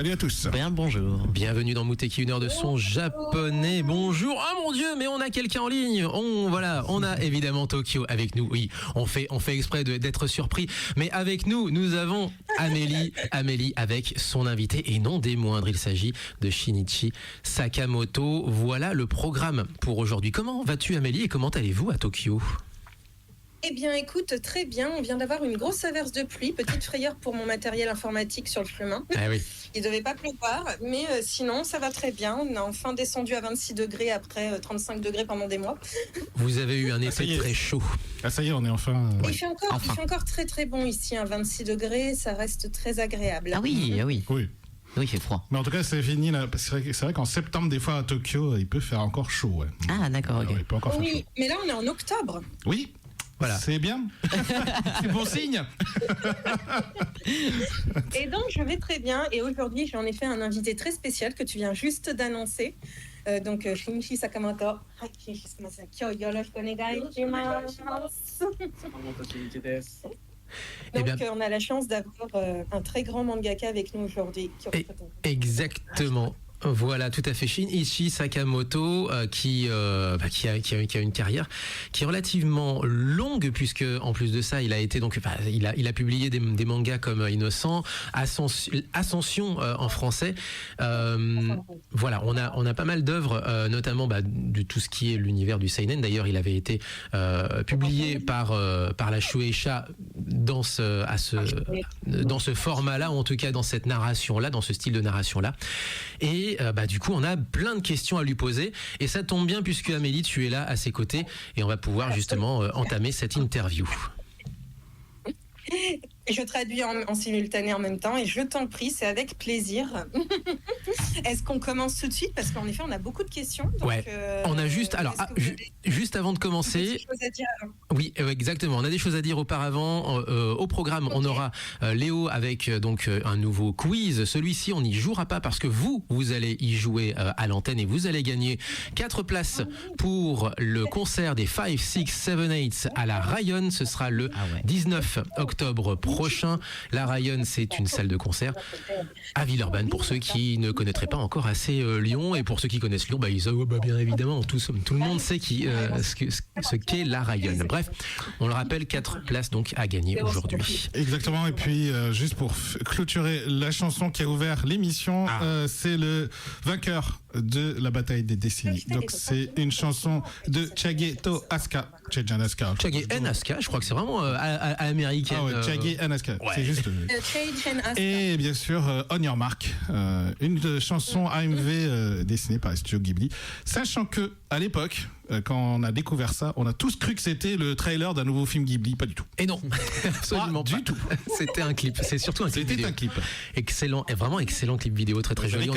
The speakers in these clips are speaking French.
Salut à tous. Bien le bonjour. Bienvenue dans Muteki, une heure de son japonais. Bonjour. Ah mon Dieu, mais on a quelqu'un en ligne. On a évidemment Tokyo avec nous. Oui, on fait exprès d'être surpris. Mais avec nous, nous avons Amélie avec son invité et non des moindres. Il s'agit de Shinichi Sakamoto. Voilà le programme pour aujourd'hui. Comment vas-tu Amélie et comment allez-vous à Tokyo ? Eh bien, écoute, très bien. On vient d'avoir une grosse averse de pluie. Petite frayeur pour mon matériel informatique sur le chemin. Ah oui. Il ne devait pas pleuvoir, mais sinon, ça va très bien. On a enfin descendu à 26 degrés après 35 degrés pendant des mois. Vous avez eu un été très chaud. Ah ça y est, on est enfin... Il fait encore très très bon ici, 26 degrés. Ça reste très agréable. Ah oui. Oui. Oui, il fait froid. Mais en tout cas, c'est fini là. C'est vrai qu'en septembre, des fois à Tokyo, il peut faire encore chaud. Ouais. Ah d'accord, ok. Alors, il peut encore faire chaud. Oui, mais là, on est en octobre. Oui. Voilà. C'est bien. C'est bon signe. Et donc, je vais très bien. Et aujourd'hui, j'ai en effet un invité très spécial que tu viens juste d'annoncer. Donc, Shinichi Sakamoto. Donc, on a la chance d'avoir un très grand mangaka avec nous aujourd'hui. Exactement. Voilà, tout à fait. Shinichi Sakamoto, qui a une carrière qui est relativement longue, puisque en plus de ça, il a été donc, il a publié des mangas comme Innocent, Ascension en français. Voilà, on a pas mal d'œuvres, notamment de tout ce qui est l'univers du seinen. D'ailleurs, il avait été publié par la Shueisha dans ce format-là, ou en tout cas dans cette narration-là, dans ce style de narration-là. Et du coup, on a plein de questions à lui poser. Et ça tombe bien puisque Amélie, tu es là à ses côtés et on va pouvoir justement entamer cette interview. Je traduis en simultané en même temps et je t'en prie, c'est avec plaisir. Est-ce qu'on commence tout de suite ? Parce qu'en effet, on a beaucoup de questions. Donc, ouais, on a juste... Alors, juste avant de commencer... Oui, exactement. On a des choses à dire auparavant. Au programme, on aura Léo avec donc un nouveau quiz. Celui-ci, on n'y jouera pas parce que vous allez y jouer à l'antenne et vous allez gagner 4 places pour le concert des 5, 6, 7, 8 à la Rayonne. Ce sera le 19 octobre prochain. La Rayonne, c'est une salle de concert à Villeurbanne pour ceux qui ne connaîtraient pas encore assez Lyon, et pour ceux qui connaissent Lyon, ils savent bien évidemment, tout le monde sait ce qu'est la Rayonne. Bref, on le rappelle, 4 places donc à gagner aujourd'hui. Exactement, et puis juste pour clôturer la chanson qui a ouvert l'émission, c'est le vainqueur de la bataille des décennies. Donc c'est une chanson de Chageto Asuka. Chage N. Asuka, je crois que c'est vraiment américaine. Ah ouais, Chage N. Asuka. Ouais. C'est juste. Et bien sûr, On Your Mark, une chanson AMV dessinée par Studio Ghibli. Sachant que à l'époque, quand on a découvert ça, on a tous cru que c'était le trailer d'un nouveau film Ghibli. Pas du tout. Et non, absolument pas du tout. C'était un clip. C'est surtout un clip vidéo. C'était un clip. Excellent, vraiment excellent clip vidéo, très très joli.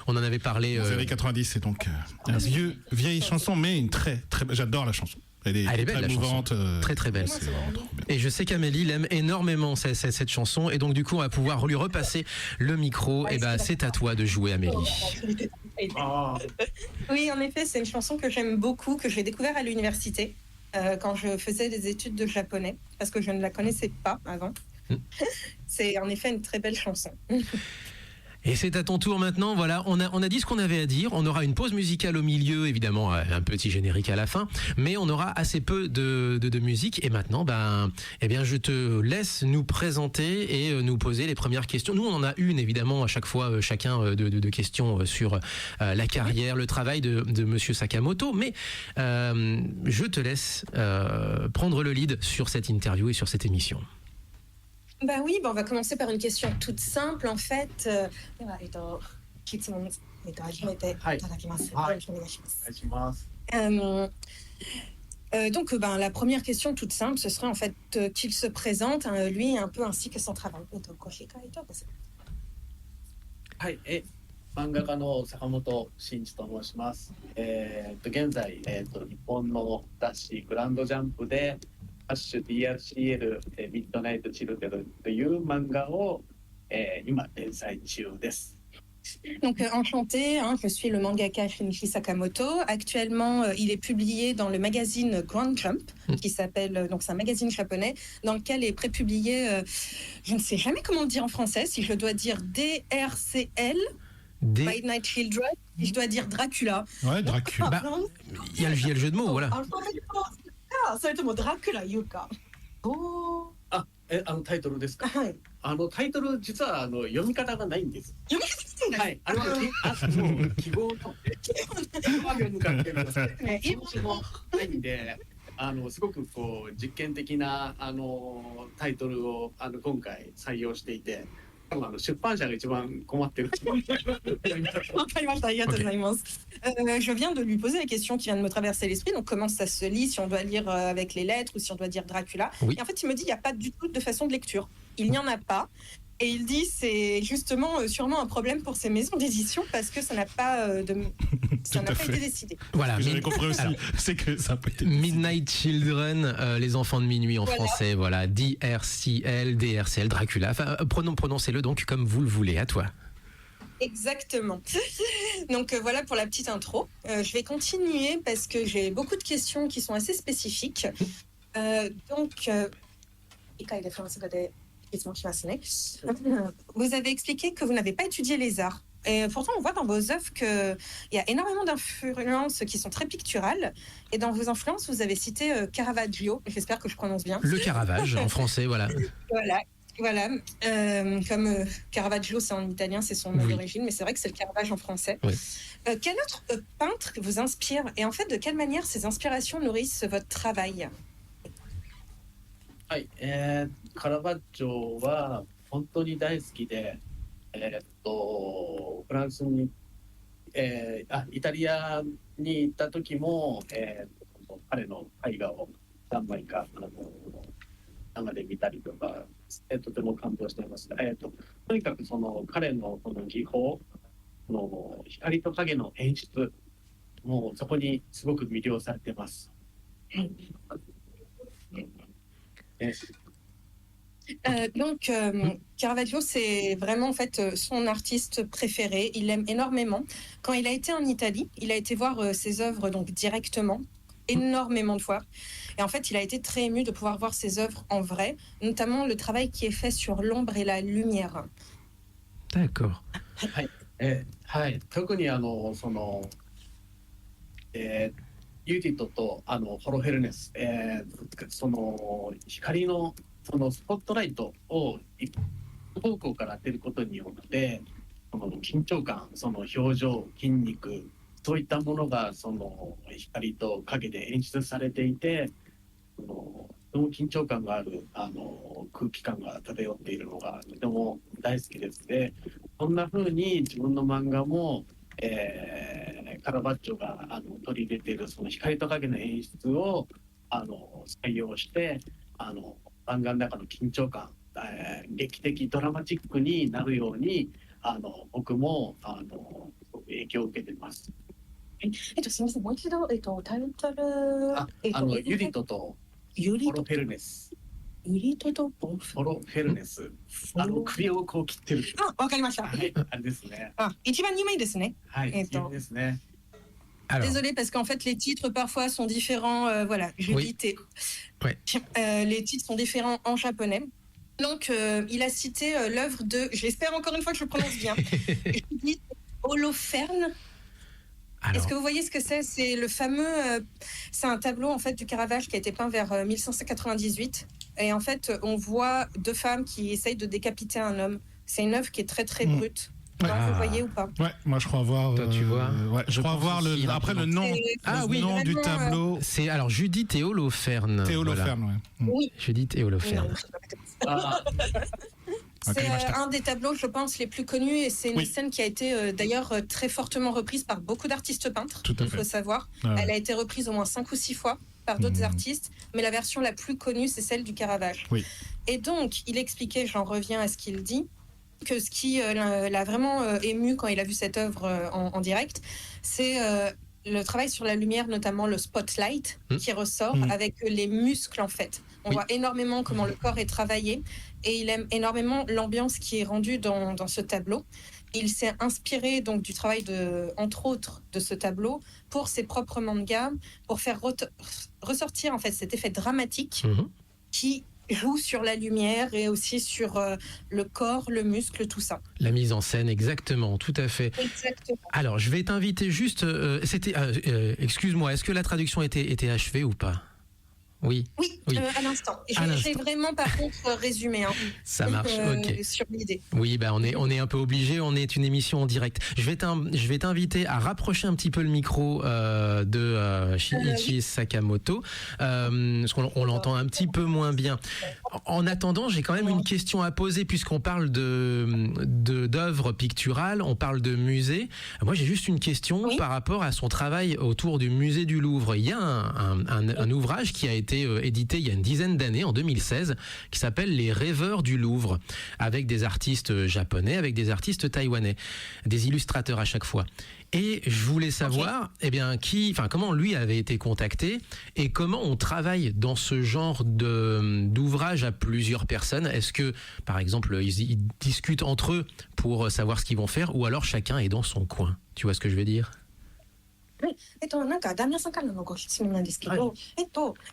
On en avait parlé. Les années 90, c'est donc une vieille chanson, mais une très très. J'adore la chanson. Elle est belle, très mouvante, très très belle. Et je sais qu'Amélie l'aime énormément cette chanson, et donc du coup on va pouvoir lui repasser le micro. Et c'est à toi de jouer, Amélie. Oui, en effet, c'est une chanson que j'aime beaucoup, que j'ai découvert à l'université quand je faisais des études de japonais, parce que je ne la connaissais pas avant. C'est en effet une très belle chanson. Et c'est à ton tour maintenant. Voilà, on a dit ce qu'on avait à dire. On aura une pause musicale au milieu, évidemment, un petit générique à la fin, mais on aura assez peu de musique. Et maintenant, je te laisse nous présenter et nous poser les premières questions. Nous, on en a une, évidemment, à chaque fois, chacun de questions sur la carrière, le travail de Monsieur Sakamoto. Mais je te laisse prendre le lead sur cette interview et sur cette émission. Oui, on va commencer par une question toute simple en fait. Donc la première question toute simple, ce serait en fait qu'il se présente, lui un peu ainsi que son travail. 漫画家の坂本慎一と申します。現在、日本の雑誌グランドジャンプでハッシュ DRCL ミッドナイトチルドレンという漫画を、今連載中です。Donc enchantée, je suis le mangaka Shinichi Sakamoto. Actuellement, il est publié dans le magazine Grand Jump, qui s'appelle, donc c'est un magazine japonais, dans lequel est prépublié, je ne sais jamais comment le dire en français, si je dois dire DRCL, Midnight Children, si je dois dire Dracula. Ouais, Dracula. Il y a le jeu de mots, voilà. それともドラキュラ言うか。タイトルですか。はい。タイトル実は読み方がないんです。読み方がないんだ。はい。あれはもう記号と読むかっていうのがないんで、すごくこう実験的なタイトルを今回採用していて。出版社が一番困ってる。わかりました。ありがとうございます。Je viens de lui poser la question qui vient de me traverser l'esprit. Donc, comment ça se lit, si on doit lire avec les lettres ou si on doit dire Dracula. Oui. Et en fait, il me dit il n'y a pas du tout de façon de lecture. Il n'y en a pas. Et il dit c'est justement sûrement un problème pour ces maisons d'édition parce que ça n'a pas, ça n'a pas été décidé. Voilà. J'avais compris aussi, c'est que ça n'a pas été Midnight Children, les enfants de minuit en français, voilà. DRCL, Dracula. Enfin, prononcez-le donc comme vous le voulez, à toi. Exactement. Donc voilà pour la petite intro. Je vais continuer parce que j'ai beaucoup de questions qui sont assez spécifiques. Donc, vous avez expliqué que vous n'avez pas étudié les arts. Et pourtant, on voit dans vos œuvres qu'il y a énormément d'influences qui sont très picturales. Et dans vos influences, vous avez cité Caravaggio. J'espère que je prononce bien. Le Caravage, en français, voilà. Voilà. Comme Caravaggio, c'est en italien, c'est son nom d'origine, mais c'est vrai que c'est le Caravage en français. Oui. Quel autre peintre vous inspire? Et en fait, de quelle manière ces inspirations nourrissent votre travail? はい、カラバッチョは本当に大好きで、フランスに、イタリアに行った時も、彼の絵画を何枚か生で見たりとか、とても感動していました。とにかくその彼のこの技法の光と影の演出、もうそこにすごく魅了されてます。Donc, Caravaggio, c'est vraiment en fait son artiste préféré. Il l'aime énormément. Quand il a été en Italie, il a été voir ses œuvres donc directement, énormément de fois. Et en fait, il a été très ému de pouvoir voir ses œuvres en vrai, notamment le travail qui est fait sur l'ombre et la lumière. D'accord. はい、特にその、ユーティットとホロヘルネス、その光のそのスポットライトを一方向から当てることによってその緊張感、その表情、筋肉、そういったものがその光と影で演出されていて、その緊張感がある空気感が漂っているのがとても大好きですね。そんな風に自分の漫画も、カラバッチョが取り入れているその光と影の演出を採用して漫画の中の緊張感、劇的ドラマチックになるように僕も影響を受けています。すみません、もう一度、タイトル、ユリトとホロフェルネス。ユリトとホロフェルネス。首をこう切ってる。わかりました。はい、あれですね。一番有名ですね。はい、有名ですね。Alors. Désolée parce qu'en fait les titres parfois sont différents. Voilà, Judith et les titres sont différents en japonais. Donc il a cité l'œuvre de, j'espère encore une fois que je le prononce bien, Judith Holoferne. Est-ce que vous voyez ce que c'est? C'est le fameux, c'est un tableau en fait du Caravage qui a été peint vers 1598. Et en fait on voit deux femmes qui essayent de décapiter un homme. C'est une œuvre qui est très très brute. Vous voyez ou pas? Ouais, moi je crois voir. Toi, tu vois? Ouais, je crois voir après le nom. Oui, nom du tableau. C'est alors Judith et Holoferne. Holoferne, voilà. Oui. Judith et Holoferne. C'est un des tableaux, je pense, les plus connus et c'est une scène qui a été d'ailleurs très fortement reprise par beaucoup d'artistes peintres. Tout à fait. Il faut savoir. Elle a été reprise au moins 5 ou 6 fois par d'autres artistes, mais la version la plus connue, c'est celle du Caravage. Oui. Et donc, il expliquait, j'en reviens à ce qu'il dit, que ce qui l'a vraiment ému quand il a vu cette œuvre en direct, c'est le travail sur la lumière, notamment le spotlight qui ressort avec les muscles en fait. On voit énormément comment le corps est travaillé et il aime énormément l'ambiance qui est rendue dans ce tableau. il s'est inspiré donc du travail entre autres de ce tableau pour ses propres mangas, pour faire ressortir en fait cet effet dramatique qui joue sur la lumière et aussi sur le corps, le muscle, tout ça. La mise en scène, exactement, tout à fait. Exactement. Alors, je vais t'inviter juste... excuse-moi, est-ce que la traduction était achevée ou pas ? Oui. Oui, à l'instant. J'ai vraiment par contre résumé. Ça marche, ok. Sur l'idée. Oui, on est un peu obligé, on est une émission en direct. Je vais t'inviter à rapprocher un petit peu le micro de Shinichi Sakamoto, parce qu'on l'entend un petit peu moins bien. En attendant, j'ai quand même une question à poser, puisqu'on parle d'œuvres picturales, on parle de musée. Moi, j'ai juste une question par rapport à son travail autour du musée du Louvre. Il y a un ouvrage qui a été édité il y a une dizaine d'années, en 2016, qui s'appelle Les Rêveurs du Louvre, avec des artistes japonais, avec des artistes taïwanais, des illustrateurs à chaque fois. Et je voulais savoir, comment lui avait été contacté et comment on travaille dans ce genre d'ouvrage à plusieurs personnes. Est-ce que, par exemple, ils discutent entre eux pour savoir ce qu'ils vont faire, ou alors chacun est dans son coin? Tu vois ce que je veux dire? なんか旦那さんからのご質問なんですけど、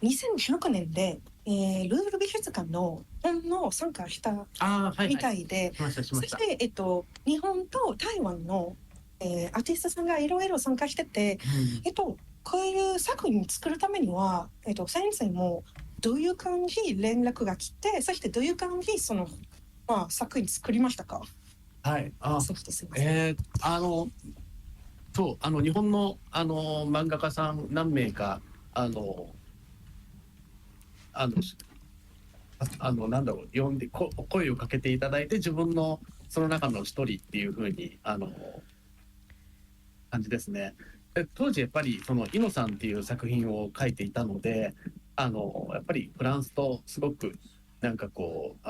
2016年で、ルーブル美術館の本の参加したみたいで、そして、日本と台湾の、アーティストさんがいろいろ参加してて、こういう作品作るためには、先生もどういう感じ連絡が来て、そしてどういう感じその、作品作りましたか？はい。そう、日本の漫画家さん何名かなんだろう、呼んで声をかけていただいて、自分のその中の一人っていう風に感じですね。当時やっぱりそのイノさんっていう作品を書いていたので、やっぱりフランスとすごくなんかこう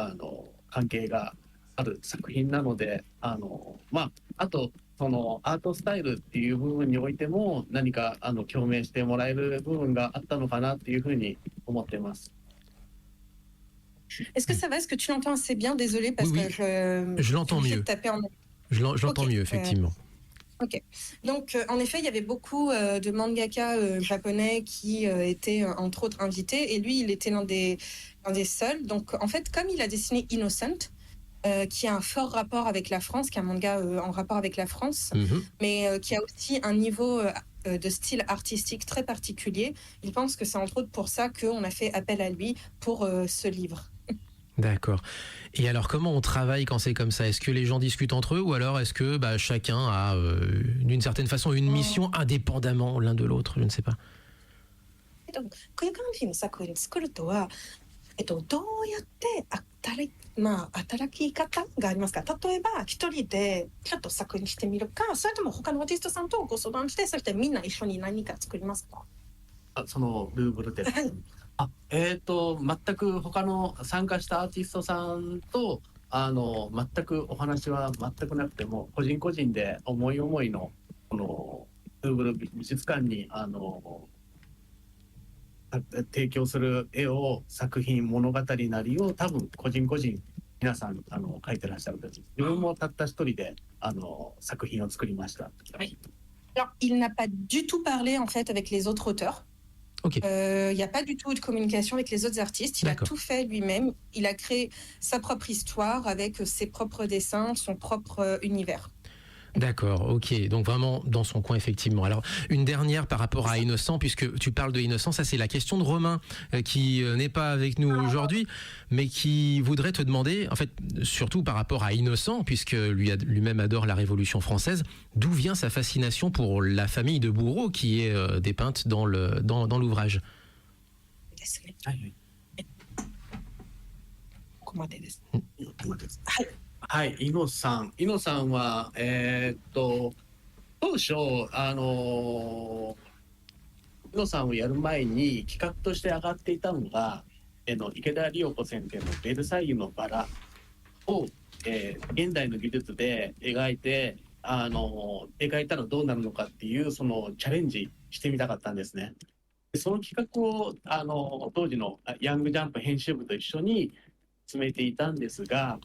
関係がある作品なので、あとそのアートスタイルっていう部分においても何か共鳴してもらえる部分があったのかなっていうふうに思っています。Est-ce que ça va? Est-ce que tu l'entends assez bien? Désolée parce que je l'entends mieux. Je l'entends mieux, effectivement. Ok. Donc, en effet, il y avait beaucoup de mangaka japonais qui étaient, entre autres, invités. Et lui, il était l'un des seuls. Donc, en fait, comme il a dessiné Innocent, qui a un fort rapport avec la France, qui est un manga en rapport avec la France, mais qui a aussi un niveau de style artistique très particulier, il pense que c'est entre autres pour ça qu'on a fait appel à lui pour ce livre. D'accord. Et alors, comment on travaille quand c'est comme ça? Est-ce que les gens discutent entre eux, ou alors est-ce que chacun a, d'une certaine façon, une mission indépendamment l'un de l'autre? Je ne sais pas. こういう感じの作品作るとは、どうやって働き方がありますか？例えば一人でちょっと作品してみるか、それとも他のアーティストさんとご相談して、そしてみんな一緒に何か作りますか？そのルーブルで。全く他の参加したアーティストさんと全くお話は全くなくても、個人個人で思い思いのこのルーブル美術館に提供する絵を、作品、物語なりを多分個人個人皆さん描いてらっしゃるんです。自分もたった一人で作品を作りました。Alors, il n'a pas du tout parlé en fait avec les autres auteurs. Il n'y a pas du tout de communication avec les autres artistes. Il a tout fait lui-même. Il a créé sa propre histoire avec ses propres dessins, son propre univers. D'accord, ok. Donc vraiment dans son coin, effectivement. Alors, une dernière par rapport à Innocent, puisque tu parles de Innocent, ça c'est la question de Romain, qui n'est pas avec nous aujourd'hui, mais qui voudrait te demander, en fait, surtout par rapport à Innocent, puisque lui-même adore la Révolution française, d'où vient sa fascination pour la famille de Bourreau qui est dépeinte dans l'ouvrage. はい、イノさんは、当初イノさんをやる前に企画として上がっていたのが、池田理代子先生の「ベルサイユのバラ」を、現代の技術で描いたらどうなるのかっていうそのチャレンジしてみたかったんですね。その企画を当時のヤングジャンプ編集部と一緒に進めていたんですが、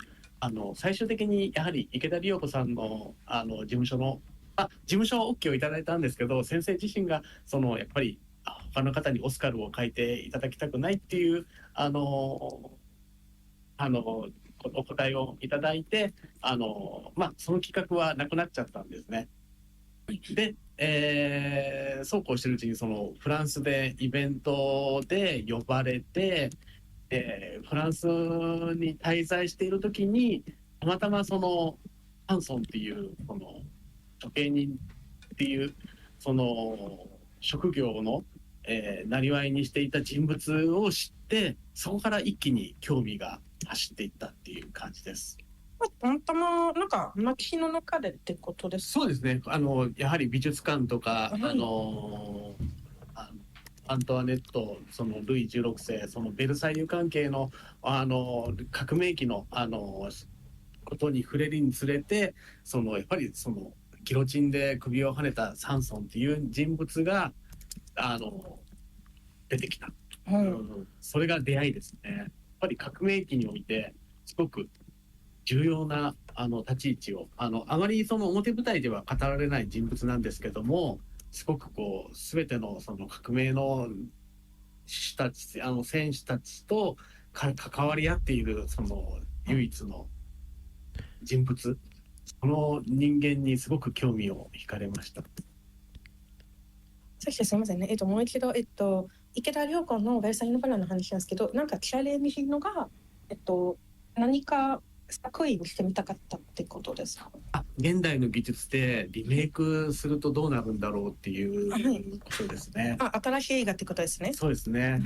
最終的にやはり池田理代子さんの事務所の事務所は OK をいただいたんですけど、先生自身がやっぱり他の方にオスカルを書いていただきたくないっていうお答えをいただいて、その企画はなくなっちゃったんですね。で、そうこうしてるうちにフランスでイベントで呼ばれて、フランスに滞在している時にたまたまハンソンっていう処刑人っていう職業のなりわいにしていた人物を知って、そこから一気に興味が走っていったっていう感じです。たまたまなんか街の中でってことですか？そうですね。やはり美術館とか、アントワネット、ルイ16世、ベルサイユ関係の革命期のことに触れるにつれて、やっぱりギロチンで首をはねたサンソンっていう人物が出てきた、それが出会いですね。やっぱり革命期においてすごく重要な立ち位置をあまり表舞台では語られない人物なんですけども、すごく全ての革命の志士たち戦士たちと関わり合っている唯一の人物、その人間にすごく興味を惹かれました。さっきすみませんね。もう一度池田良子のベルサイユのバラの話なんですけど、なんか聞かれるのが何か作品してみたかったってことですか？現代の技術でリメイクするとどうなるんだろうっていうことですね。新しい映画ってことですね。そうですね。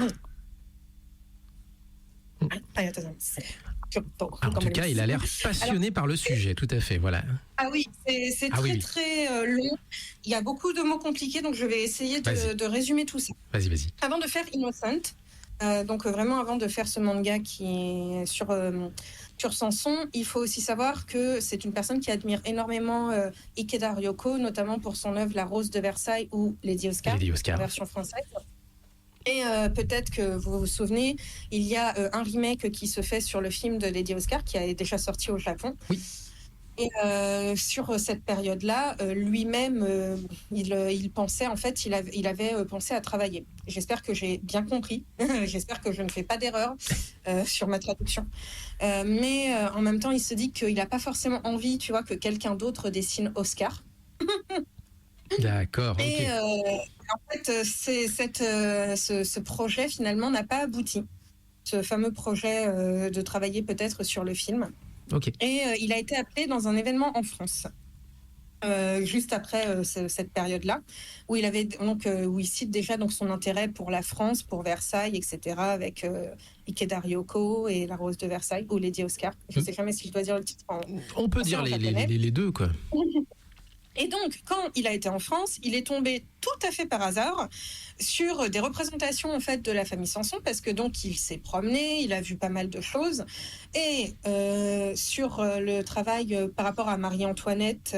ありがとうございます。En tout cas, il a l'air passionné par le sujet, tout à fait, voilà. Oui, c'est très long. Il y a beaucoup de mots compliqués, donc je vais essayer de résumer tout ça. Vas-y. Avant de faire Innocent, donc vraiment avant de faire ce manga qui est sur Sanson, il faut aussi savoir que c'est une personne qui admire énormément Ikeda Ryoko, notamment pour son œuvre La Rose de Versailles ou Lady Oscar, en version française. Et peut-être que vous vous souvenez, il y a un remake qui se fait sur le film de Lady Oscar qui est déjà sorti au Japon. Oui. Et sur cette période-là, lui-même, il pensait, en fait, il avait pensé à travailler. J'espère que j'ai bien compris. J'espère que je ne fais pas d'erreur sur ma traduction. Mais en même temps, il se dit qu'il n'a pas forcément envie, tu vois, que quelqu'un d'autre dessine Oscar. D'accord. Et en fait, ce projet finalement n'a pas abouti. Ce fameux projet de travailler peut-être sur le film. Okay. Et il a été appelé dans un événement en France, juste après cette période-là, où il avait où il cite déjà son intérêt pour la France, pour Versailles, etc., avec Ikeda Ryoko et La Rose de Versailles ou Lady Oscar. Je ne sais jamais si je dois dire le titre. On peut dire les deux, quoi. Et donc, quand il a été en France, il est tombé tout à fait par hasard sur des représentations en fait de la famille Sanson, parce que donc il s'est promené, il a vu pas mal de choses, et sur le travail par rapport à Marie-Antoinette,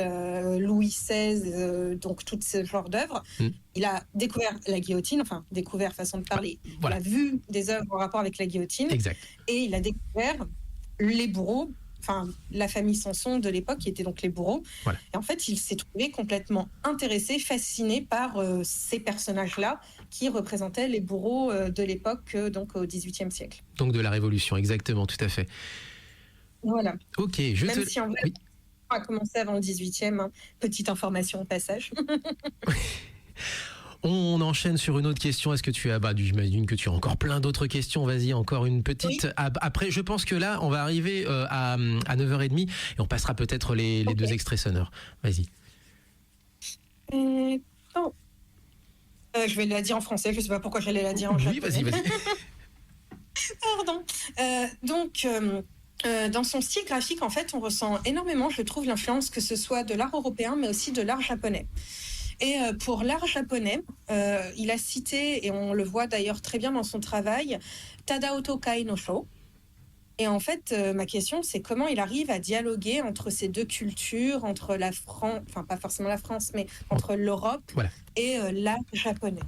Louis XVI, donc tout ce genre d'œuvres, il a découvert la guillotine, enfin découvert façon de parler, voilà. Il a vu des œuvres en rapport avec la guillotine, exact. Et il a découvert les bourreaux. Enfin, la famille Sanson de l'époque, qui étaient donc les bourreaux. Voilà. Et en fait, il s'est trouvé complètement intéressé, fasciné par ces personnages-là qui représentaient les bourreaux de l'époque, donc au XVIIIe siècle. Donc de la Révolution, exactement, tout à fait. Voilà. Ok, Même si en vrai, on a commencé avant le XVIIIe, hein. Petite information au passage. On enchaîne sur une autre question. Est-ce que tu as, j'imagine que tu as encore plein d'autres questions. Vas-y, encore une petite. Oui. Après, je pense que là, on va arriver à 9h30 et on passera peut-être les deux extraits sonores. Vas-y. Je vais la dire en français. Je ne sais pas pourquoi j'allais la dire en japonais. Oui, vas-y. Pardon. Dans son style graphique, en fait, on ressent énormément, je trouve, l'influence que ce soit de l'art européen, mais aussi de l'art japonais. Et pour l'art japonais, il a cité, et on le voit d'ailleurs très bien dans son travail, Tadao Tokai no Sho. Et en fait, ma question, c'est comment il arrive à dialoguer entre ces deux cultures, entre la France, enfin pas forcément la France, mais entre l'Europe et l'art japonais.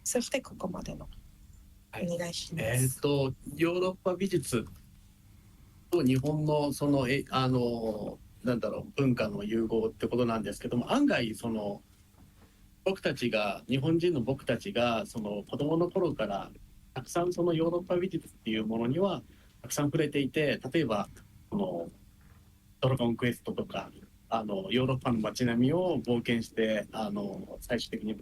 そしてここまでのお願いします。ヨーロッパ美術と日本のそのなんだろう文化の融合ってことなんですけども、案外その日本人の僕たちがその子供の頃からたくさんそのヨーロッパ美術っていうものにはたくさん触れていて、例えばドラゴンクエストとかヨーロッパの街並みを冒険して最終的に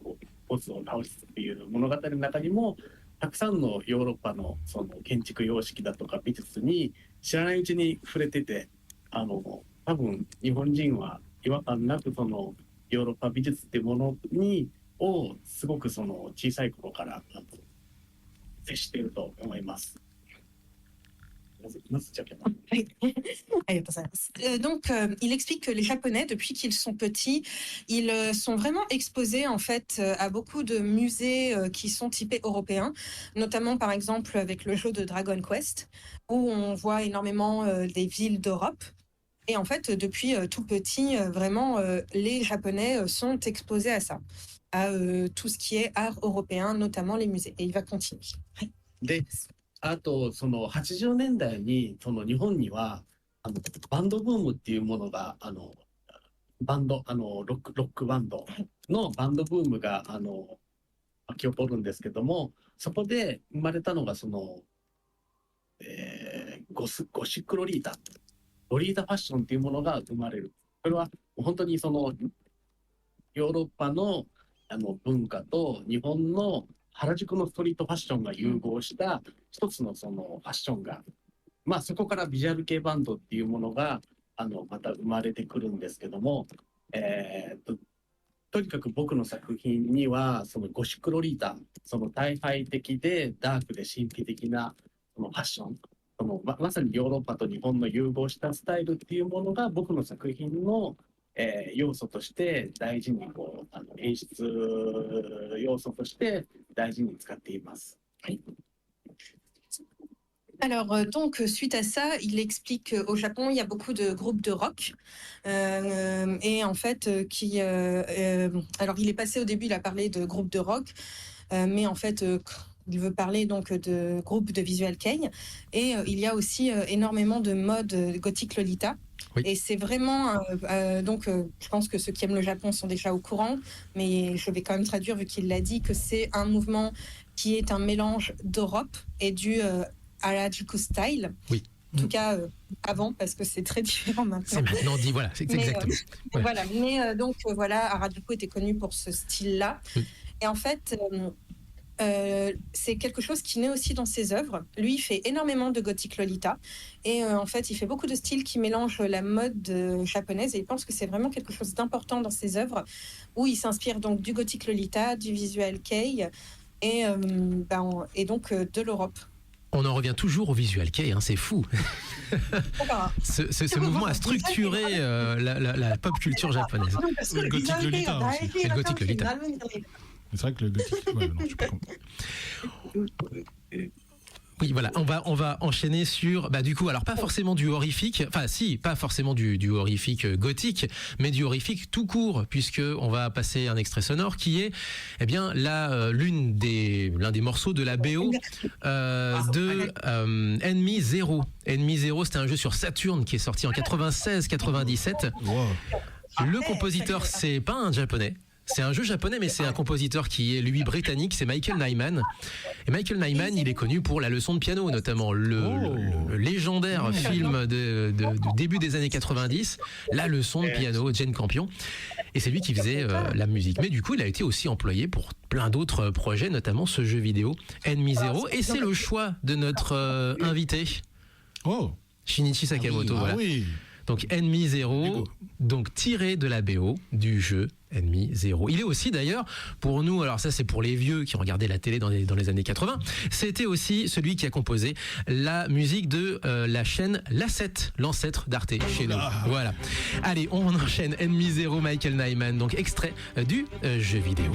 ボスを倒すっていう物語の中にもたくさんのヨーロッパのその建築様式だとか美術に知らないうちに触れてて、多分日本人は違和感なくそのヨーロッパ美術っていうものをすごくその小さい頃から接していると思います。Donc, il explique que les Japonais, depuis qu'ils sont petits, ils sont vraiment exposés en fait à beaucoup de musées qui sont typés européens, notamment par exemple avec le jeu de Dragon Quest, où on voit énormément des villes d'Europe. Et en fait, depuis tout petit, vraiment, les Japonais sont exposés à ça, à tout ce qui est art européen, notamment les musées. Et il va continuer. あとその80年代にその日本にはバンドブームっていうものがバンドロックバンドのバンドブームが巻き起こるんですけども、そこで生まれたのがその、ゴシックロリータファッションっていうものが生まれる。これは本当にそのヨーロッパの文化と日本の原宿のストリートファッションが融合した一つのそのファッションが、まあそこからビジュアル系バンドっていうものがまた生まれてくるんですけども、とにかく僕の作品にはそのゴシックロリータ、その大敗的でダークで神秘的なそのファッション、まさにヨーロッパと日本の融合したスタイルっていうものが僕の作品の要素として大事に演出要素として大事に使っています。はい。Alors, donc, suite à ça, il explique qu'au Japon, il y a beaucoup de groupes de rock. Et en fait, alors, il est passé au début, il a parlé de groupes de rock, mais en fait, il veut parler donc de groupes de visual kei. Et il y a aussi énormément de mode gothique Lolita. Oui. Et c'est vraiment, donc je pense que ceux qui aiment le Japon sont déjà au courant, mais je vais quand même traduire vu qu'il l'a dit, que c'est un mouvement qui est un mélange d'Europe et du Harajuku style. Oui. En tout cas, avant, parce que c'est très différent maintenant. C'est maintenant dit, voilà, c'est exactement. Ouais. Voilà, mais donc voilà, Harajuku était connu pour ce style-là. Oui. Et en fait... c'est quelque chose qui naît aussi dans ses œuvres. Lui, il fait énormément de gothique Lolita. Et en fait, il fait beaucoup de styles qui mélangent la mode japonaise. Et il pense que c'est vraiment quelque chose d'important dans ses œuvres, où il s'inspire donc du gothique Lolita, du visual kei et donc de l'Europe. On en revient toujours au visual kei, hein, c'est fou. ce mouvement a structuré la pop culture japonaise. Le gothique Lolita aussi. Et le gothique Lolita. C'est vrai que le gothique... Ouais, non, je suis pas content. Oui, voilà, on va enchaîner sur, du coup, alors pas forcément du horrifique, enfin si, pas forcément du horrifique gothique, mais du horrifique tout court, puisque on va passer un extrait sonore qui est, eh bien, l'un des morceaux de la BO de Enemy Zero. Enemy Zero, c'était un jeu sur Saturn qui est sorti en 96-97. Wow. Le compositeur, c'est pas un japonais. C'est un jeu japonais, mais c'est un compositeur qui est, lui, britannique, c'est Michael Nyman. Et Michael Nyman, il est connu pour La leçon de piano, notamment le légendaire film du début des années 90, La leçon de piano, Jane Campion. Et c'est lui qui faisait la musique. Mais du coup, il a été aussi employé pour plein d'autres projets, notamment ce jeu vidéo, Enemy Zero. Et c'est le choix de notre invité, Shinichi Sakamoto. Voilà. Oui. Donc Enemy Zero, donc tiré de la BO du jeu Enemy Zero. Il est aussi d'ailleurs, pour nous, alors ça c'est pour les vieux qui ont regardé la télé dans les années 80, c'était aussi celui qui a composé la musique de la chaîne La7, l'ancêtre d'Arte chez nous. Voilà. Allez, on enchaîne Enemy Zero, Michael Nyman, donc extrait du jeu vidéo.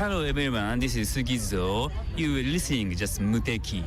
Hello everyone, this is Sugizo. You are listening just Muteki.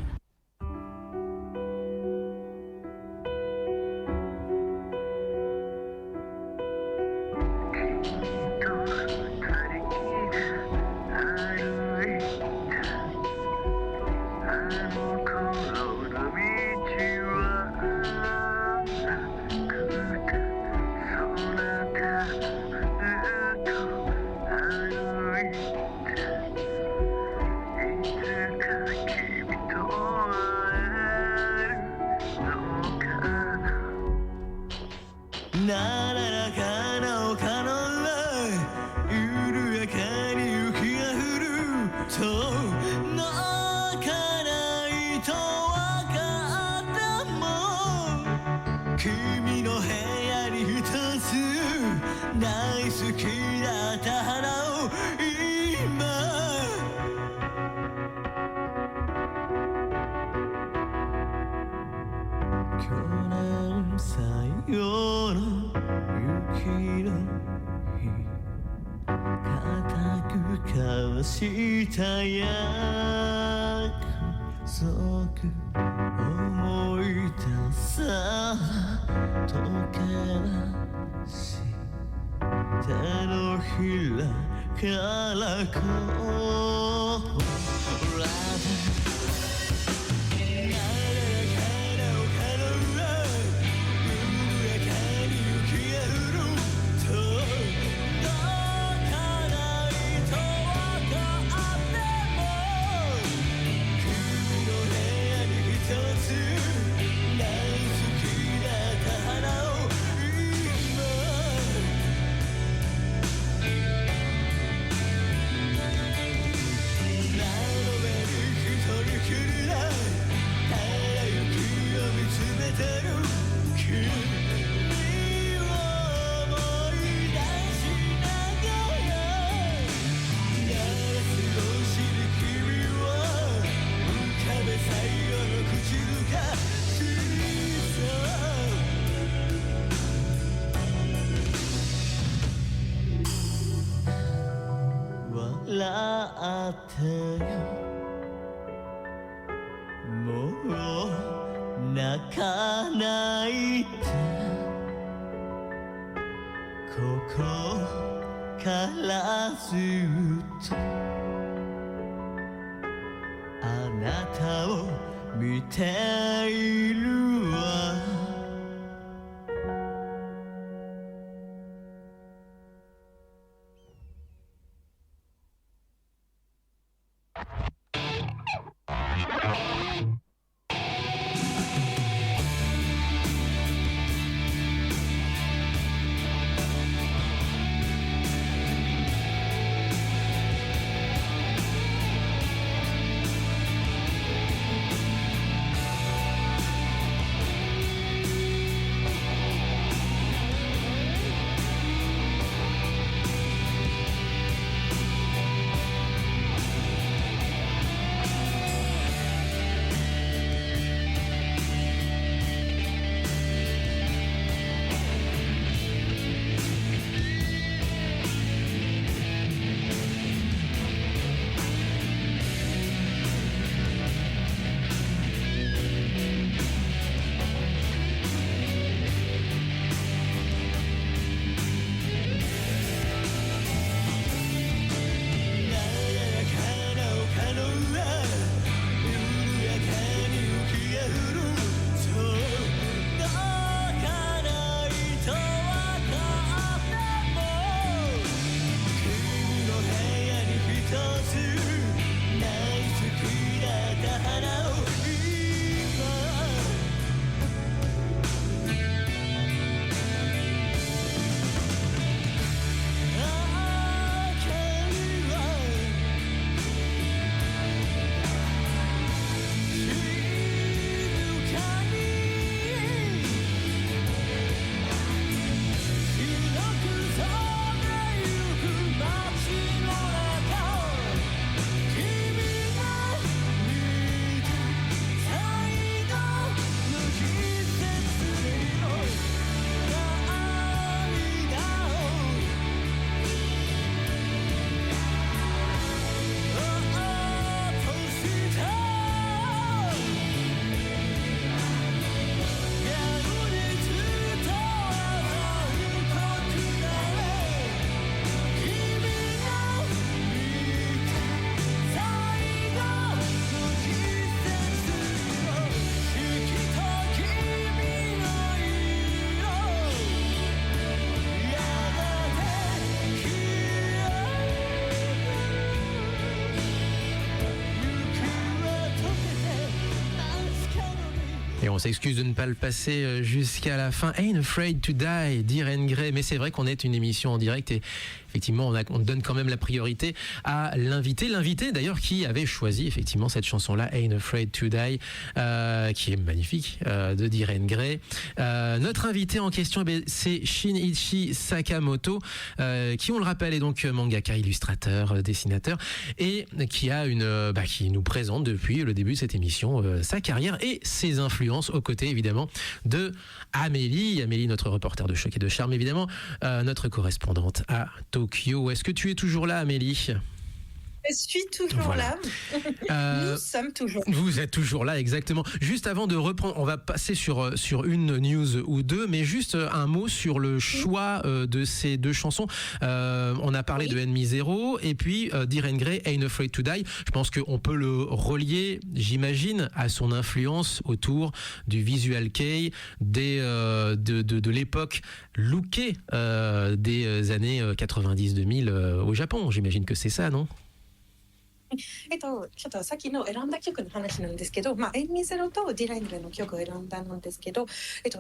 on s'excuse de ne pas le passer jusqu'à la fin. Ain't Afraid to Die, d'Irene Grey. Mais c'est vrai qu'on est une émission en direct et effectivement, on donne quand même la priorité à l'invité. L'invité, d'ailleurs, qui avait choisi effectivement cette chanson-là, Ain't Afraid to Die, qui est magnifique, de d'Irene Grey. Notre invité en question, c'est Shinichi Sakamoto, qui, on le rappelle, est donc mangaka, illustrateur, dessinateur, et qui a qui nous présente depuis le début de cette émission sa carrière et ses influences, aux côtés évidemment de Amélie, notre reporter de choc et de charme, évidemment, notre correspondante à Tokyo. Est-ce que tu es toujours là, Amélie ? Je suis toujours là. Nous sommes toujours là. Vous êtes toujours là, exactement. Juste avant de reprendre, on va passer sur une news ou deux, mais juste un mot sur le choix de ces deux chansons. On a parlé de Ennemi Zero et puis d'Irene Grey, Ain't Afraid to Die. Je pense qu'on peut le relier, j'imagine, à son influence autour du visual kei, de l'époque lookée des années 90-2000 au Japon. J'imagine que c'est ça, non ? ちょっとさっきの選んだ曲の話なんですけど、エンミゼロとディライングレの曲を選んだんですけど、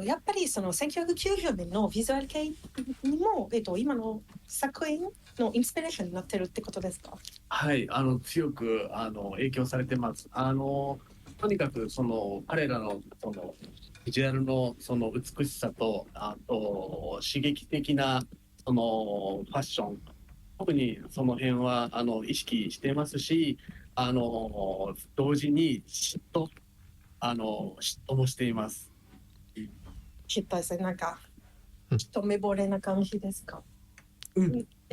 やっぱりその1990年のビジュアル系にも、今の作品のインスピレーションになってるってことですか？はい、強く影響されてます。とにかくその彼らのそのビジュアルのその美しさと、あと刺激的なそのファッション。特にその辺は意識していますし、同時に嫉妬もしています。嫉妬ですね、なんか一目惚れな感じですか？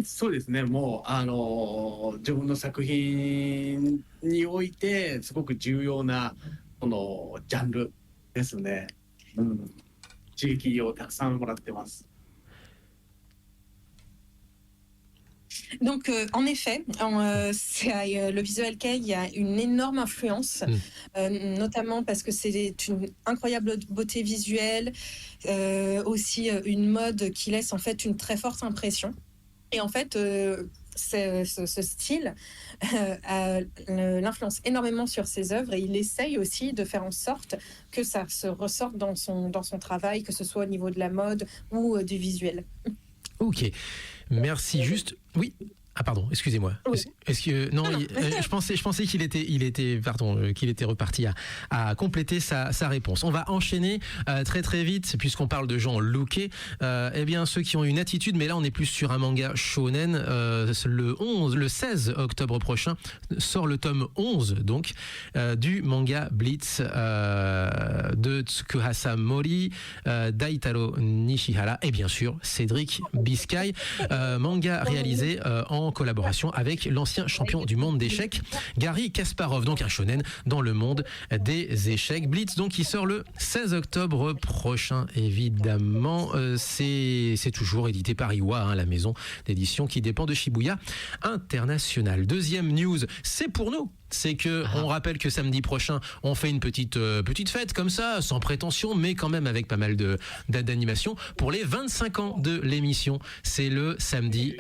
そうですね。もう自分の作品においてすごく重要なこのジャンルですね。刺激をたくさんもらってます。Donc, en effet, le visual kei, il y a une énorme influence, notamment parce que c'est une incroyable beauté visuelle, aussi une mode qui laisse en fait une très forte impression. Et en fait, ce style l'influence énormément sur ses œuvres et il essaye aussi de faire en sorte que ça se ressorte dans son travail, que ce soit au niveau de la mode ou du visuel. Ok. Merci. Juste, oui. Ah pardon, excusez-moi. Oui. Est-ce que non, je pensais qu'il était reparti à compléter sa réponse. On va enchaîner très très vite puisqu'on parle de gens lookés. Eh bien ceux qui ont une attitude, mais là on est plus sur un manga shonen. Le 16 octobre prochain sort le tome 11 donc du manga Blitz de Tsukuhasa Mori, Daitaro Nishihara et bien sûr Cédric Biscay, manga réalisé en collaboration avec l'ancien champion du monde d'échecs Garry Kasparov, donc un shonen dans le monde des échecs. Blitz donc qui sort le 16 octobre prochain évidemment. C'est toujours édité par Iwa, la maison d'édition qui dépend de Shibuya International. Deuxième news, c'est pour nous. C'est que on rappelle que samedi prochain on fait une petite fête comme ça, sans prétention, mais quand même avec pas mal d'animation pour les 25 ans de l'émission. C'est le samedi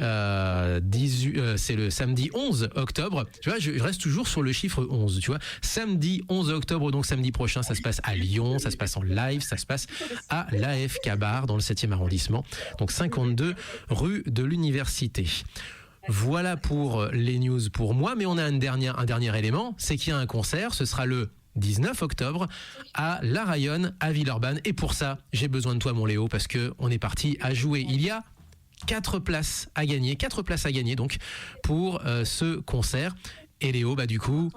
11 octobre. Tu vois, je reste toujours sur le chiffre 11. Tu vois, samedi 11 octobre, donc samedi prochain, ça se passe à Lyon, ça se passe en live, ça se passe à l'AFK Bar dans le 7e arrondissement, donc 52 rue de l'Université. Voilà pour les news pour moi, mais on a un dernier élément, c'est qu'il y a un concert, ce sera le 19 octobre à La Rayonne, à Villeurbanne. Et pour ça, j'ai besoin de toi mon Léo, parce qu'on est parti à jouer. Il y a 4 places à gagner donc pour ce concert. Et Léo, du coup...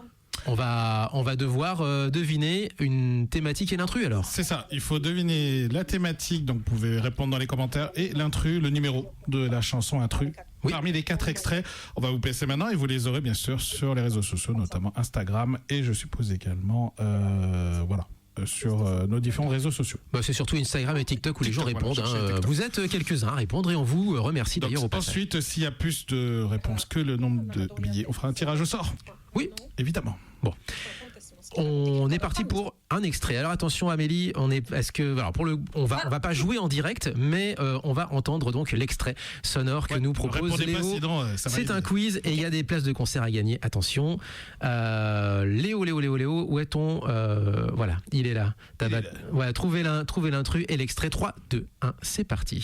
On va devoir deviner une thématique et l'intrus alors. C'est ça, il faut deviner la thématique, donc vous pouvez répondre dans les commentaires, et l'intrus, le numéro de la chanson intrus. Oui. Parmi les 4 extraits, on va vous placer maintenant et vous les aurez bien sûr sur les réseaux sociaux, notamment Instagram et je suppose également sur nos différents réseaux sociaux. C'est surtout Instagram et TikTok où les gens répondent. Vous êtes quelques-uns à répondre et on vous remercie d'ailleurs au passage. Ensuite, s'il y a plus de réponses que le nombre de billets, on fera un tirage au sort. Oui, évidemment. Bon, on est parti pour un extrait. Alors attention Amélie, on va pas jouer en direct, mais on va entendre donc l'extrait sonore que nous propose Léo. C'est un quiz et il y a des places de concert à gagner. Attention, Léo, où est-on Voilà, il est là. Voilà, trouvez l'intrus et l'extrait. 3, 2, 1, c'est parti.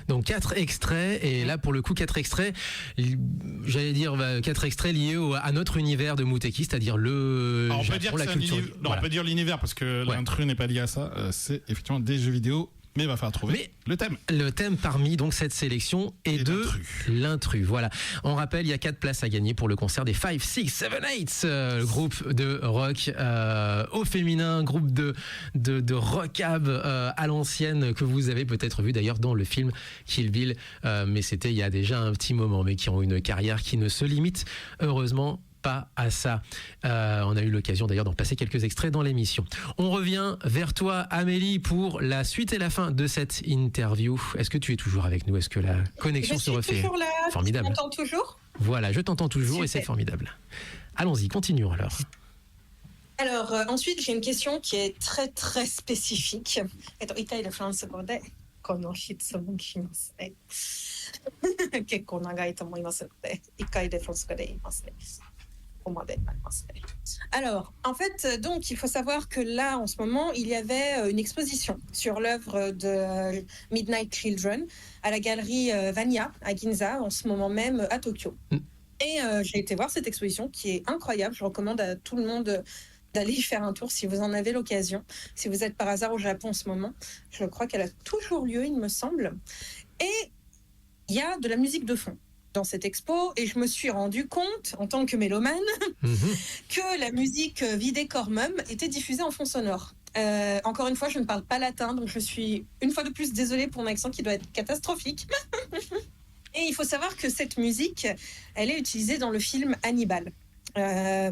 Donc 4 extraits, et là pour le coup 4 extraits, j'allais dire 4 extraits liés à notre univers de Mouteki, c'est-à-dire le on Japon, peut dire la culture. On peut dire l'univers parce que l'intrus n'est pas lié à ça, c'est effectivement des jeux vidéo. Mais il va falloir trouver le thème. Le thème parmi donc cette sélection est de l'intrus. Voilà. On rappelle, il y a 4 places à gagner pour le concert des 5, 6, 7, 8, groupe de rock au féminin, groupe de rockab à l'ancienne que vous avez peut-être vu d'ailleurs dans le film Kill Bill. Mais c'était il y a déjà un petit moment, mais qui ont une carrière qui ne se limite heureusement pas à ça. On a eu l'occasion d'ailleurs d'en passer quelques extraits dans l'émission. On revient vers toi Amélie pour la suite et la fin de cette interview. Est-ce que tu es toujours avec nous? Est-ce que la connexion se refait? Je suis toujours là. Formidable. Tu m'entends toujours? Voilà, je t'entends toujours. Super. Et c'est formidable. Allons-y, continuons alors. Alors ensuite j'ai une question qui est très très spécifique. Alors, en fait, donc, il faut savoir que là, en ce moment, il y avait une exposition sur l'œuvre de Midnight Children à la galerie Vania à Ginza, en ce moment même à Tokyo. Et j'ai été voir cette exposition qui est incroyable. Je recommande à tout le monde d'aller y faire un tour si vous en avez l'occasion. Si vous êtes par hasard au Japon en ce moment, je crois qu'elle a toujours lieu, il me semble. Et il y a de la musique de fond dans cette expo, et je me suis rendu compte, en tant que mélomane, que la musique Vide Cormum était diffusée en fond sonore. Encore une fois, je ne parle pas latin, donc je suis une fois de plus désolée pour mon accent qui doit être catastrophique. Et il faut savoir que cette musique, elle est utilisée dans le film Hannibal.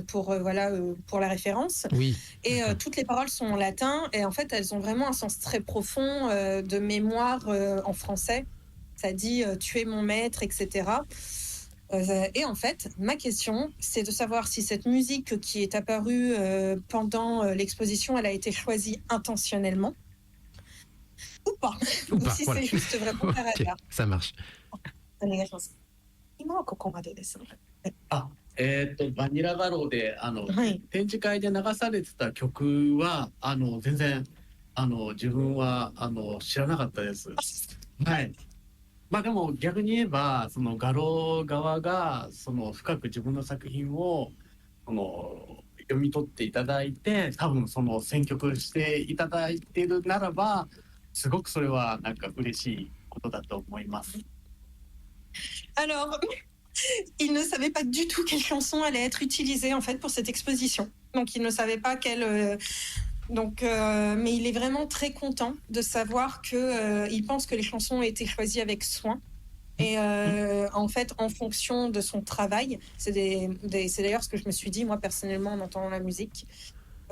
Pour la référence. Oui. Et toutes les paroles sont en latin, et en fait, elles ont vraiment un sens très profond de mémoire en français. Ça dit tu es mon maître, etc. Et en fait, ma question, c'est de savoir si cette musique qui est apparue pendant l'exposition, elle a été choisie intentionnellement ou pas. Ou si voilà. C'est juste vraiment par hasard. Ça marche. バニラガローで展示会で流されてた曲は全然自分は知らなかったです。はい。まあでも逆に言えばその画廊側がその深く自分の作品を読み取っていただいて、多分その選曲していただいているならば、すごくそれはなんか嬉しいことだと思います。Alors, il ne savait pas du tout quelle chanson allait être utilisée en fait pour cette exposition. Donc, il ne savait pas quelle. Mais il est vraiment très content de savoir que il pense que les chansons ont été choisies avec soin. Et en fait, en fonction de son travail, c'est d'ailleurs ce que je me suis dit moi personnellement en entendant la musique.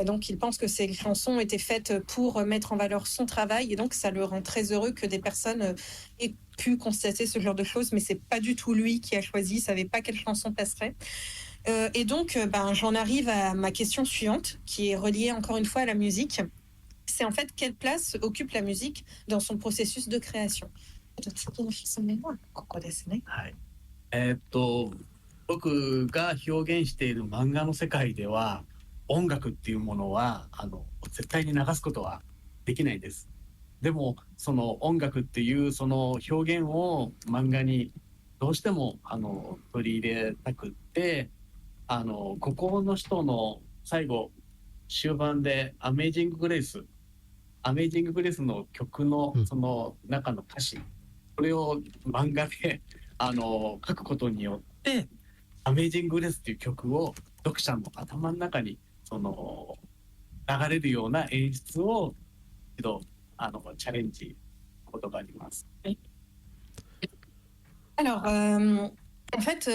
Donc, il pense que ces chansons ont été faites pour mettre en valeur son travail, et donc ça le rend très heureux que des personnes aient pu constater ce genre de choses. Mais c'est pas du tout lui qui a choisi, il savait pas quelle chanson passerait. Et donc, j'en arrive à ma question suivante, qui est reliée encore une fois à la musique. C'est en fait quelle place occupe la musique dans son processus de création. 僕が表現している漫画の世界では音楽っていうものは絶対に流すことはできないです。でもその音楽っていうその表現を漫画にどうしても取り入れたくって、ここの人の最後終盤でアメイジンググレイスの曲のその中の歌詞、これを漫画で書くことによってアメイジンググレイスっていう曲を読者の頭の中にその流れるような演出を一度チャレンジしたことがあります。Alors, en fait,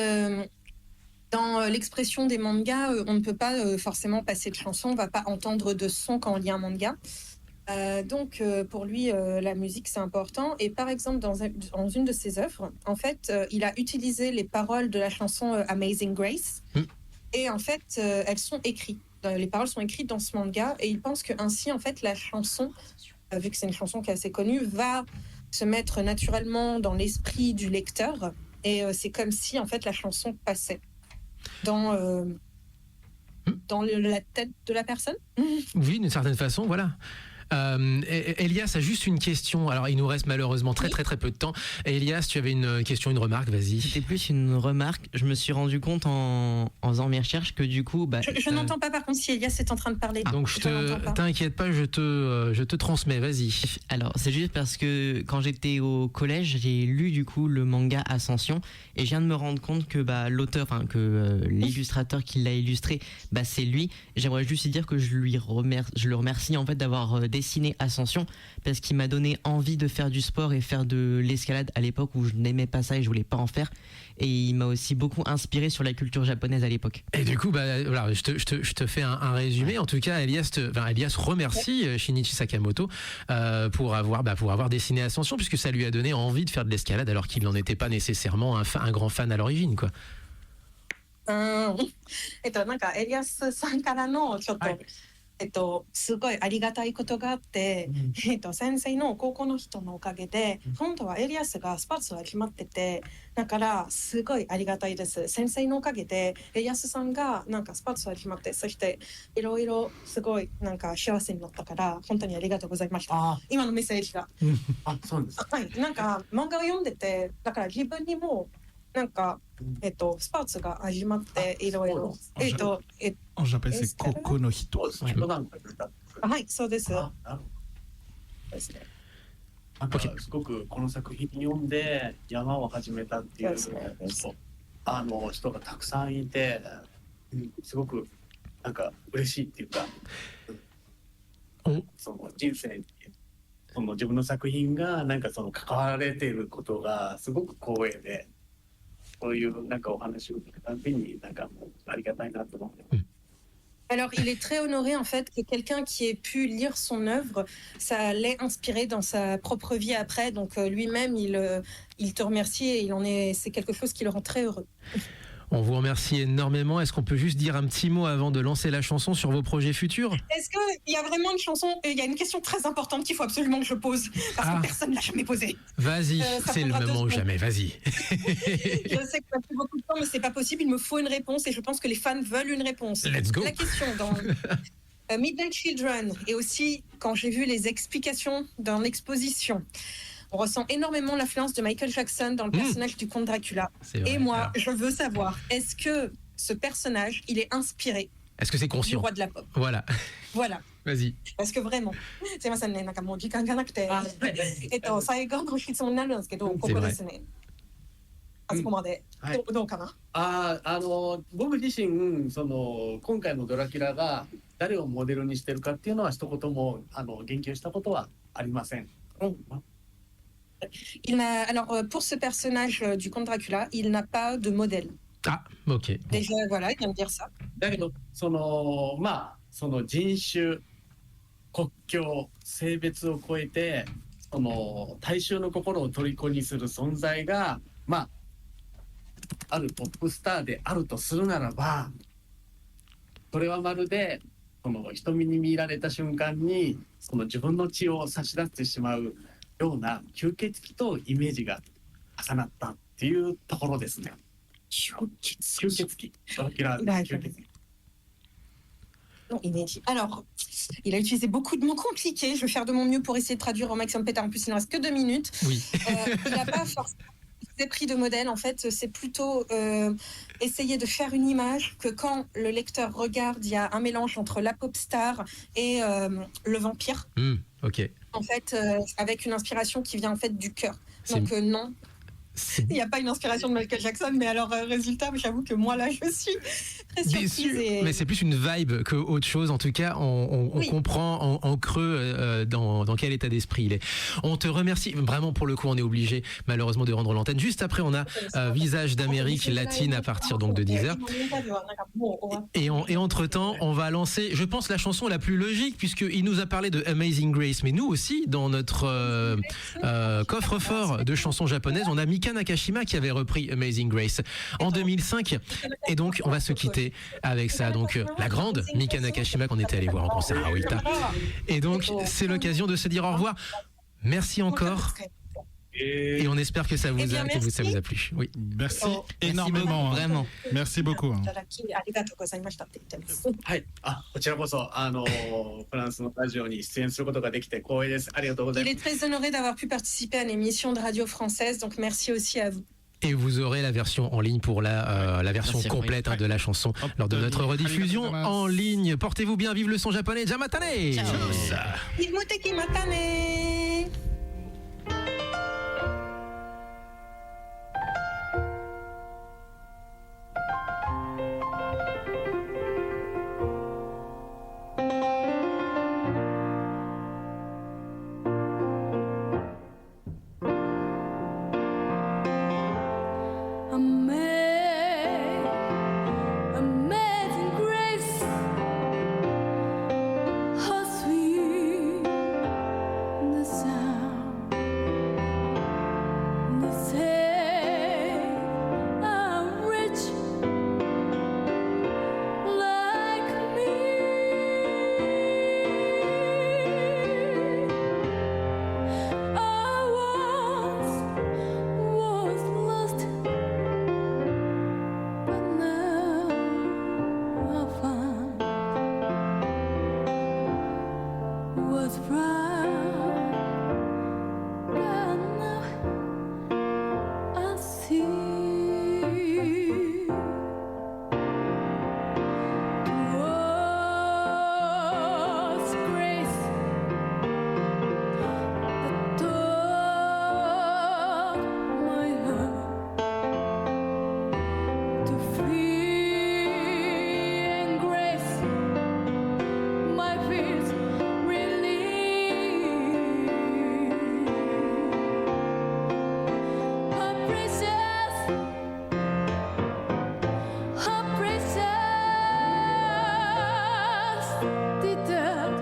dans l'expression des mangas, on ne peut pas forcément passer de chansons, on ne va pas entendre de son quand on lit un manga. Donc, pour lui, la musique, c'est important. Et par exemple, dans une de ses œuvres, en fait, il a utilisé les paroles de la chanson Amazing Grace. Et en fait, elles sont écrites. Les paroles sont écrites dans ce manga. Et il pense qu'ainsi, en fait, la chanson, vu que c'est une chanson qui est assez connue, va se mettre naturellement dans l'esprit du lecteur. Et c'est comme si, en fait, la chanson passait dans la tête de la personne. Oui, d'une certaine façon, voilà. Elias a juste une question. Alors, il nous reste malheureusement très peu de temps. Elias, tu avais une question, une remarque, vas-y. C'était plus une remarque. Je me suis rendu compte en faisant mes recherches que du coup... je n'entends pas par contre si Elias est en train de parler. Donc, t'inquiète pas, je te transmets, vas-y. Alors, c'est juste parce que quand j'étais au collège, j'ai lu du coup le manga Ascension et je viens de me rendre compte que l'auteur, que l'illustrateur qui l'a illustré, c'est lui. J'aimerais juste dire que je le remercie en fait d'avoir dessiné Ascension parce qu'il m'a donné envie de faire du sport et faire de l'escalade à l'époque où je n'aimais pas ça et je voulais pas en faire, et il m'a aussi beaucoup inspiré sur la culture japonaise à l'époque. Et du coup voilà, je te fais un résumé. En tout cas, Elias remercie Shinichi Sakamoto pour avoir dessiné Ascension, puisque ça lui a donné envie de faire de l'escalade alors qu'il n'en était pas nécessairement un grand fan à l'origine, quoi. なんかエリアスさんからのちょっと、すごいありがたいことがあって、先生の高校の人のおかげで、本当はエリアスがスパーツが決まってて、だからすごいありがたいです。先生のおかげでエリアスさんがなんかスパーツが決まって、そしていろいろすごいなんか幸せになったから、本当にありがとうございました。今のメッセージが。そうです。はい、なんか漫画を読んでて、だから自分にもなんかスパーツが始まっていろいろEn japonais, c'est Koko no Hito. はい、そうです。ですね。なんかすごくこの作品読んで山を始めたっていう人がたくさんいて、すごくなんか嬉しいっていうか、その人生にその自分の作品がなんかその関われていることがすごく光栄で。そういうなんかお話を聞くたびになんかもうありがたいなと思ってます。Alors, il est très honoré en fait que quelqu'un qui ait pu lire son œuvre, ça l'ait inspiré dans sa propre vie après. Donc lui-même, il te remercie et c'est quelque chose qui le rend très heureux. On vous remercie énormément. Est-ce qu'on peut juste dire un petit mot avant de lancer la chanson sur vos projets futurs? Est-ce qu'il y a vraiment une chanson? Il y a une question très importante qu'il faut absolument que je pose, parce que personne ne l'a jamais posée. Vas-y, c'est le moment ou jamais, vas-y. Je sais que ça fait beaucoup de temps, mais c'est pas possible. Il me faut une réponse et je pense que les fans veulent une réponse. Let's go. La question dans Midnight Children, et aussi quand j'ai vu les explications dans l'exposition, on ressent énormément l'influence de Michael Jackson dans le personnage du comte Dracula. Vrai, et moi, je veux savoir, est-ce que ce personnage, il est inspiré Est-ce que c'est conscient du roi de la pop? Voilà. Voilà. Vas-y. Parce que vraiment, すいませんね、なんかもう時間がなくて、最後の質問になるんですけど、ここですね。あそこまで、どうかな？僕自身その今回のドラキュラが誰をモデルにしてるかっていうのは一言も言及したことはありません。Alors, pour ce personnage du comte Dracula, il n'a pas de modèle. Ah, ok. Déjà, voilà, il vient de dire ça. だけど、その人種、国境、性別を超えて、その大衆の心を虜にする存在が、あるポップスターであるとするならば、それはまるで、その瞳に見られた瞬間に、その自分の血を差し出してしまう。ような吸血鬼とイメージが重なったっていうところですね。吸血鬼。ドラキュラ吸血鬼。Non, inédit. Alors, il a utilisé beaucoup de mots compliqués. Je vais faire de mon mieux pour essayer de traduire au maximum. Peter, en plus, il ne reste que 2 minutes. Oui. Il n'a pas forcément pris de modèle. En fait, c'est plutôt essayer de faire une image que quand le lecteur regarde, il y a un mélange entre la pop star et le vampire. Ok. En fait, avec une inspiration qui vient en fait du cœur. Donc non. Il n'y a pas une inspiration de Michael Jackson, mais alors résultat, j'avoue que moi là, je suis très surprise. Mais c'est plus une vibe que autre chose. En tout cas, on comprend en creux dans quel état d'esprit il est. On te remercie vraiment, pour le coup, on est obligé malheureusement de rendre l'antenne. Juste après, on a Visage d'Amérique latine à partir donc de 10h. Et entre-temps, on va lancer, je pense, la chanson la plus logique, puisqu'il nous a parlé de Amazing Grace, mais nous aussi, dans notre coffre-fort de chansons japonaises, on a Mika Nakashima qui avait repris Amazing Grace en 2005, et donc on va se quitter avec ça. Donc la grande Mika Nakashima qu'on était allé voir en concert à Oita, et donc c'est l'occasion de se dire au revoir. Merci encore. Et on espère que ça vous a plu. Oui. Merci énormément. Merci vraiment. Merci beaucoup. はい、こちらこそフランスのラジオに出演することができて光栄です。ありがとうございます。 Il est très honoré d'avoir pu participer à une émission de radio française, donc merci aussi à vous. Et vous aurez la version en ligne pour la version complète de la chanson lors de notre rediffusion en ligne. Portez-vous bien, vive le son japonais. Jamatane. Ilmuteki matane. Amazing grace, how sweet the sound, the same, how rich like me. I was lost. But now I found was right. But now I see was grace that taught my heart to free and grace my fears relieve. How precious did that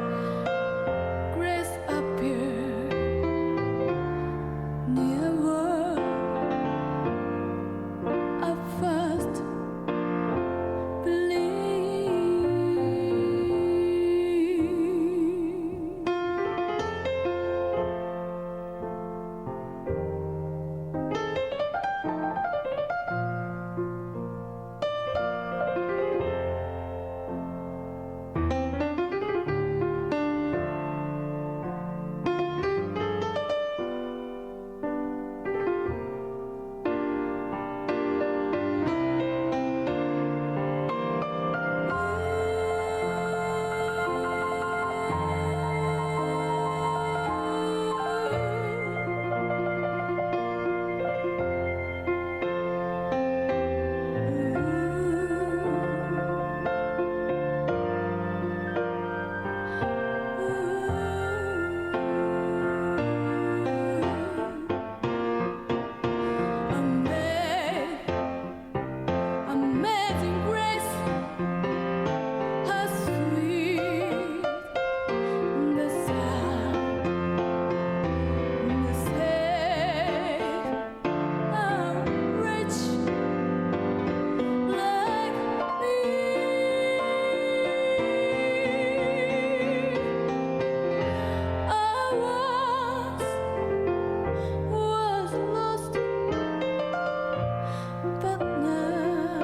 grace appear near I first Amazing grace, how sweet the sound, the same, how rich like me. I was lost. But now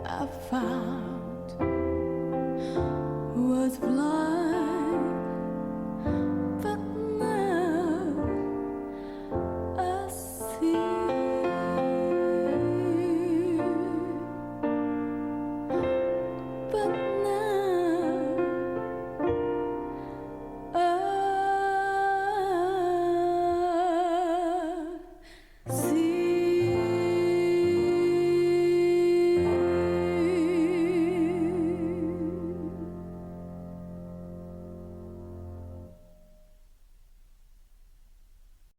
I found but